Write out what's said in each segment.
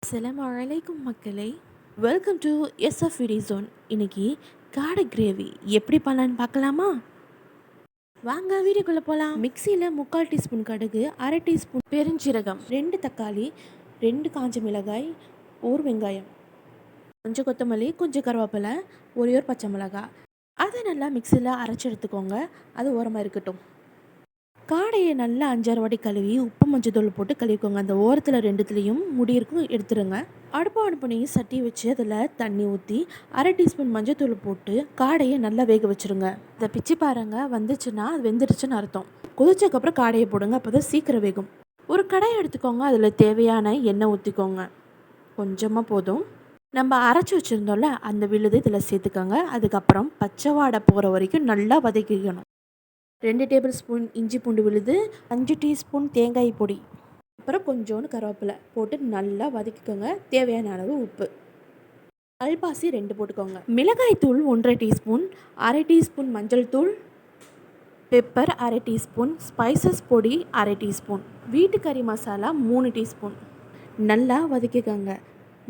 அஸ்ஸலாமு அலைக்கும் மக்களே, வெல்கம் டு எஸ்எஃப் ஜோன். இன்னைக்கு காடை கிரேவி எப்படி பண்ணலான்னு பார்க்கலாமா? வாங்க வீடியோக்குள்ளே போகலாம். மிக்சியில் 3/4 டீஸ்பூன் கடுகு, 1/2 டீஸ்பூன் பெருஞ்சீரகம், 2 தக்காளி, 2 காஞ்ச மிளகாய், 1 வெங்காயம், கொஞ்சம் கொத்தமல்லி, கொஞ்சம் கருவேப்பிலை, ஒரே ஒரு பச்சை மிளகாய். அதை நல்லா மிக்சியில் அரைச்சி எடுத்துக்கோங்க. அது ஓரமாக இருக்கட்டும். காடையை நல்லா 5-6 வாட்டி கழுவி உப்பு மஞ்சள் போட்டு கழுவிக்கோங்க. அந்த ஓரத்தில் 2த்துலேயும் முடி இருக்கும் எடுத்துருங்க. அடுப்பு ஆன் பண்ணி சட்டி வச்சு அதில் தண்ணி ஊற்றி 1/2 டீஸ்பூன் மஞ்சள் போட்டு காடையை நல்லா வேக வச்சுருங்க. இதை பிச்சு பாருங்க, வந்துச்சுன்னா அது வெந்துருச்சுன்னு அர்த்தம். கொதிச்சக்கப்புறம் காடையை போடுங்க, அப்போ தான் சீக்கிரம் வேகும். ஒரு கடாயை எடுத்துக்கோங்க, அதில் தேவையான எண்ணெய் ஊற்றிக்கோங்க. கொஞ்சமாக போதும். நம்ம அரைச்சி வச்சுருந்தோம்ல அந்த விழுது இதில் சேர்த்துக்கோங்க. அதுக்கப்புறம் பச்சை வாடை போகிற வரைக்கும் நல்லா வதக்கிக்கணும். 2 டேபிள் ஸ்பூன் இஞ்சி பூண்டு விழுது, 5 டீஸ்பூன் தேங்காய் பொடி, அப்புறம் கொஞ்சோண்டு கருவேப்பிலை போட்டு நல்லா வதக்கிக்கோங்க. தேவையான அளவு உப்பு, கல்பாசி 2 போட்டுக்கோங்க. மிளகாய் தூள் 1/2 டீஸ்பூன், 1/2 டீஸ்பூன் மஞ்சள் தூள், பெப்பர் 1/2 டீஸ்பூன், ஸ்பைசஸ் பொடி 1/2 டீஸ்பூன், வீட்டு கறி மசாலா 3 டீஸ்பூன். நல்லா வதக்கிக்கோங்க,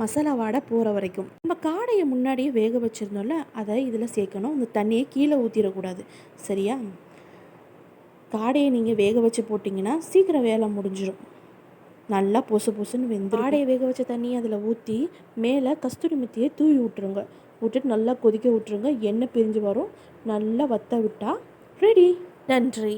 மசாலா வாடை போகிற வரைக்கும். நம்ம காடையை முன்னாடியே வேக வச்சுருந்தோம்ல, அதை இதில் சேர்க்கணும். இந்த தண்ணியை கீழே ஊற்றிடக்கூடாது, சரியா? காடையை நீங்கள் வேக வச்சு போட்டிங்கன்னா சீக்கிரம் வேலை முடிஞ்சிடும். நல்லா பொசுன்னு வெந்து காடையை வேக வச்ச தண்ணியை அதில் ஊற்றி மேலே கஸ்தூரி மெத்தியை தூவி விட்டுருங்க. விட்டுட்டு நல்லா கொதிக்க விட்டுருங்க. எண்ணெய் பிரிஞ்சு வரும். நல்லா வற்ற விட்டால் ரெடி. நன்றி.